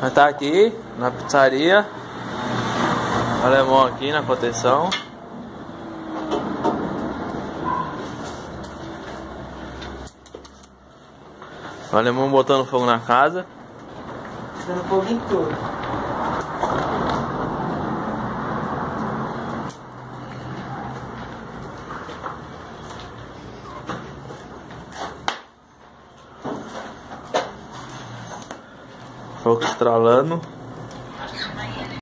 Nós tá aqui na pizzaria. O alemão aqui na contenção. O alemão botando fogo na casa. Dando fogo em tudo. Fogo estralando.